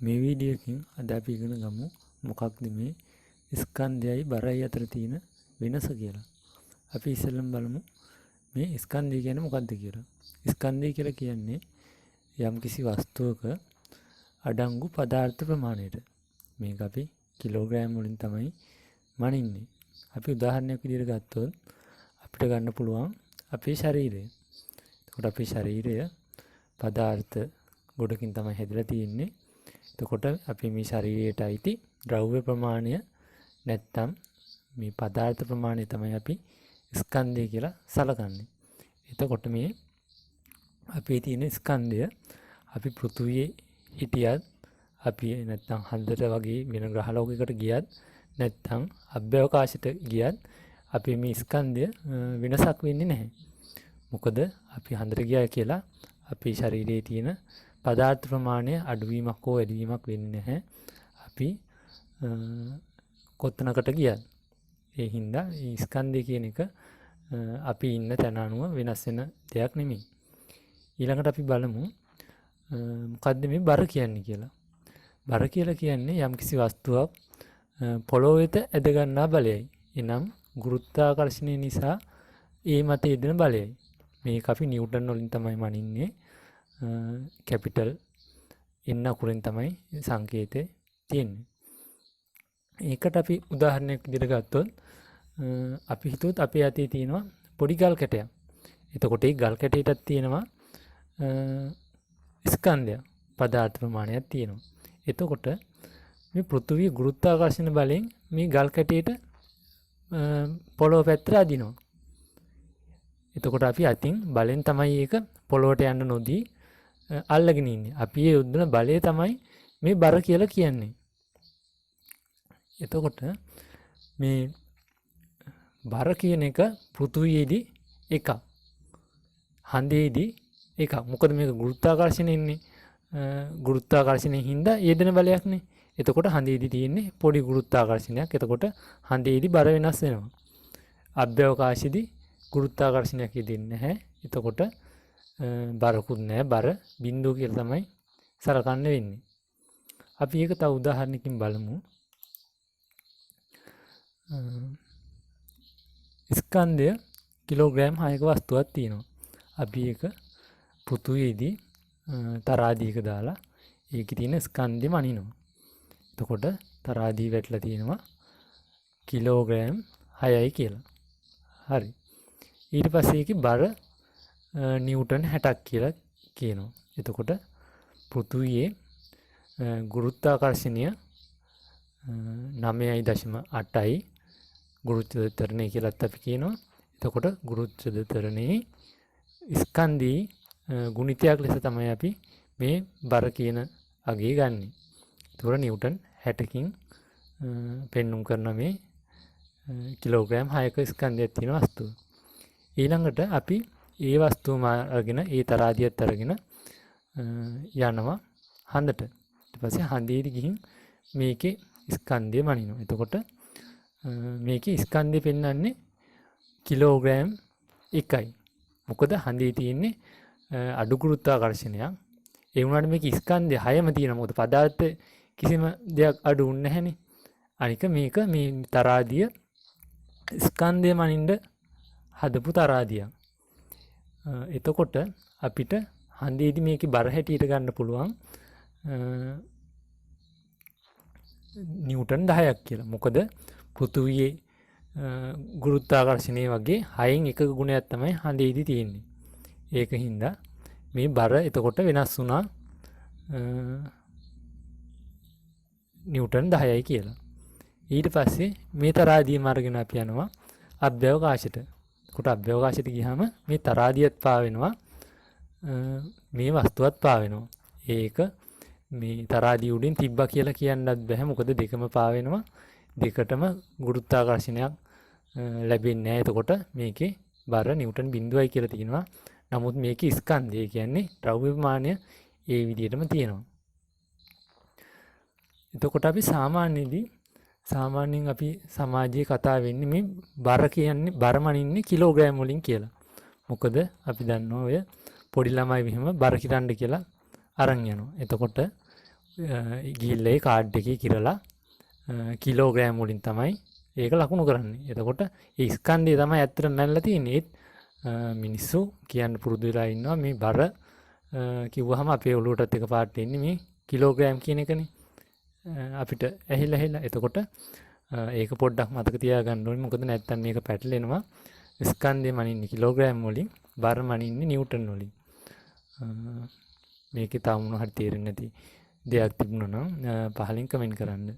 මේ වීඩියෝ එකෙන් අද අපි ඉගෙන ගමු මොකක්ද මේ ස්කන්ධයයි බරයි අතර තියෙන වෙනස කියලා. අපි ඉස්සෙල්ලම බලමු මේ ස්කන්ධය කියන්නේ මොකක්ද කියලා. ස්කන්ධය කියලා කියන්නේ යම්කිසි වස්තුවක අඩංගු පදාර්ථ ප්‍රමාණයට. මේක අපි කිලෝග්‍රෑම් වලින් තමයි මනින්නේ. අපි උදාහරණයක් විදිහට ගත්තොත් අපිට ගන්න පුළුවන් අපේ ශරීරය. එතකොට අපේ ශරීරය පදාර්ථ ගොඩකින් තමයි හැදලා තියෙන්නේ. එතකොට අපි මේ ශරීරයට අයිති ද්‍රව්‍ය ප්‍රමාණය නැත්තම් මේ පදාර්ථ ප්‍රමාණය තමයි අපි ස්කන්ධය කියලා සලකන්නේ. එතකොට මේ අපේ තියෙන ස්කන්ධය අපි පෘථුවියේ හිටියත් අපි නැත්තම් හන්දට වගේ වෙන ග්‍රහ ලෝකයකට ගියත් නැත්තම් අභ්‍යවකාශයට ගියත් අපි මේ ස්කන්ධය වෙනසක් වෙන්නේ නැහැ. මොකද අපි හන්දට ගියා කියලා අපේ ශරීරයේ තියෙන පදාර්ථ ප්‍රමාණය අඩුවීමක් හෝ වැඩිවීමක් වෙන්නේ නැහැ. අපි කොතනකට ගියත්. ඒ හින්දා මේ ස්කන්ධය කියන එක අපි ඉන්න තැන අනුව වෙනස් වෙන දෙයක් නෙමෙයි. ඊළඟට අපි බලමු මොකද්ද මේ බර කියන්නේ කියලා. බර කියලා කියන්නේ යම්කිසි වස්තුවක් පොළොව වෙත ඇද ගන්නා බලයයි. එනම් ගුරුත්වාකර්ෂණය නිසා ඒ මත යෙදෙන බලයයි. මේක අපි නිව්ටන් වලින් තමයි මනින්නේ. කැපිටල් N අකුරෙන් තමයි සංකේතය තියෙන්නේ. ඒකට අපි උදාහරණයක් විදිහට ගත්තොත් අපි හිතුවොත් අපේ අතේ තියෙනවා පොඩි ගල් කැටයක්. එතකොට ඒ ගල් කැටයටත් තියෙනවා ස්කන්ධය පදාර්ථ ප්‍රමාණයක් තියෙනවා. එතකොට මේ පෘථිවිය ගුරුත්වාකර්ෂණ බලයෙන් මේ ගල් කැටයට පොළොව පැත්තට අදිනවා. එතකොට අපි අතින් බලෙන් තමයි ඒක පොළොවට යන්න නොදී අල්ලගෙන ඉන්නේ. අපි ඒ යොදන බලය තමයි මේ බර කියලා කියන්නේ. එතකොට මේ බර කියන එක පෘථුවියේදී එකක්. හඳේදී එකක්. මොකද මේක ගුරුත්වාකර්ෂණය ඉන්නේ. ගුරුත්වාකර්ෂණයෙන් හින්දා යෙදෙන බලයක්නේ. එතකොට හඳේදී තියෙන්නේ පොඩි ගුරුත්වාකර්ෂණයක්. එතකොට හඳේදී බර වෙනස් වෙනවා. අභ්‍යවකාශයේදී ගුරුත්වාකර්ෂණයක් යෙදෙන්නේ නැහැ. එතකොට බරකුත් නැහැ. බර බිඳුව කියලා තමයි සලකන්න වෙන්නේ. අපි ඒක තව උදාහරණකින් බලමු. ස්කන්ධය කිලෝග්‍රෑම් 6ක වස්තුවක් තියෙනවා. අපි ඒක පෘථුවියේදී තරාදියක දාලා ඒකේ තියෙන ස්කන්ධය මනිනවා. එතකොට තරාදිය වැටලා තියෙනවා කිලෝග්‍රෑම් 6යි කියලා. හරි. ඊට පස්සේ ඒකේ බර නිව්ටන් 60ක් කියලා කියනවා. එතකොට පෘථුවියේ ගුරුත්වාකර්ෂණය 9.8යි ගුරුත්ව ත්වරණය කියලාත් අපි කියනවා. එතකොට ගුරුත්ව ත්වරණයේ ස්කන්ධී ගුණිතයක් ලෙස තමයි අපි මේ බර කියන අගය ගන්නෙ. ඒතකොට නිව්ටන් 60කින් පෙන්눔 කරන මේ කිලෝග්‍රෑම් 6ක ස්කන්ධයක් තියෙන වස්තුව. ඊළඟට අපි ඒ වස්තුවම අරගෙන ඒ තරාදියත් අරගෙන යනවා හඳට. ඊට පස්සේ හඳේදී ගිහින් මේකේ ස්කන්ධය මනිනවා. එතකොට මේකේ ස්කන්ධය පෙන්වන්නේ කිලෝග්‍රෑම් 1යි. මොකද හඳේ තියෙන්නේ අඩු ගුරුත්වාකර්ෂණයක්. ඒ වුණාට මේකේ ස්කන්ධය 6ම තියෙනවා. මොකද පදාර්ථ කිසිම දෙයක් අඩු වුන්නේ නැහැනේ. අනික මේක මේ තරාදිය ස්කන්ධය මනින්න හදපු තරාදියක්. එතකොට අපිට හඳේදී මේකේ බර හැටියට ගන්න පුළුවන් නිව්ටන් 10ක් කියලා. මොකද පෘථුවියේ ගුරුත්වාකර්ෂණය වගේ 6න් එකක ගුණයක් තමයි හඳේදී තියෙන්නේ. ඒක හින්දා මේ බර එතකොට වෙනස් වුණා නිව්ටන් 10යි කියලා. ඊට පස්සේ මේ තරාදියම අරගෙන අපි යනවා අභ්‍යවකාශයට. එතකොට අභ්‍යවකාශයට ගියාම මේ තරාදියත් පාවෙනවා මේ වස්තුවත් පාවෙනවා. ඒක මේ තරාදිය උඩින් තිබ්බා කියලා කියන්නත් බෑ. මොකද දෙකම පාවෙනවා. දෙකටම ගුරුත්වාකර්ෂණයක් ලැබෙන්නේ නැහැ. එතකොට මේකේ බර නිව්ටන් 0යි කියලා තියෙනවා. නමුත් මේකේ ස්කන්ධය කියන්නේ ද්‍රව්‍ය ප්‍රමාණය ඒ විදිහටම තියෙනවා. එතකොට අපි සාමාන්‍යයෙන් අපි සමාජයේ කතා වෙන්නේ මේ බර කියන්නේ බර මනින්නේ කිලෝග්‍රෑම් වලින් කියලා. මොකද අපි දන්නවා ඔය පොඩි ළමයි මෙහෙම බර කිරන්න කියලා අරන් යනවා. එතකොට ගිහිල්ලා ඒ කාඩ් එකේ කිරලා කිලෝග්‍රෑම් වලින් තමයි ඒක ලකුණු කරන්නේ. එතකොට ඒ ස්කන්ධය තමයි ඇත්තටම මැනලා තියෙන්නේ. ඒත් මිනිස්සු කියන්න පුරුදු වෙලා ඉන්නවා මේ බර කිව්වහම අපේ ඔළුවටත් එකපාරට එන්නේ මේ කිලෝග්‍රෑම් කියන එකනේ. අපිට ඇහිලා. එතකොට ඒක පොඩ්ඩක් මතක තියාගන්න ඕනේ. මොකද නැත්තම් මේක පැටලෙනවා. ස්කන්ධය මනින්නේ කිලෝග්‍රෑම් වලින්, බර මනින්නේ නිව්ටන් වලින්. මේකේ තව මොනවා හරි තේරෙන්නේ නැති දෙයක් තිබුණා නම් පහලින් කමෙන්ට් කරන්න.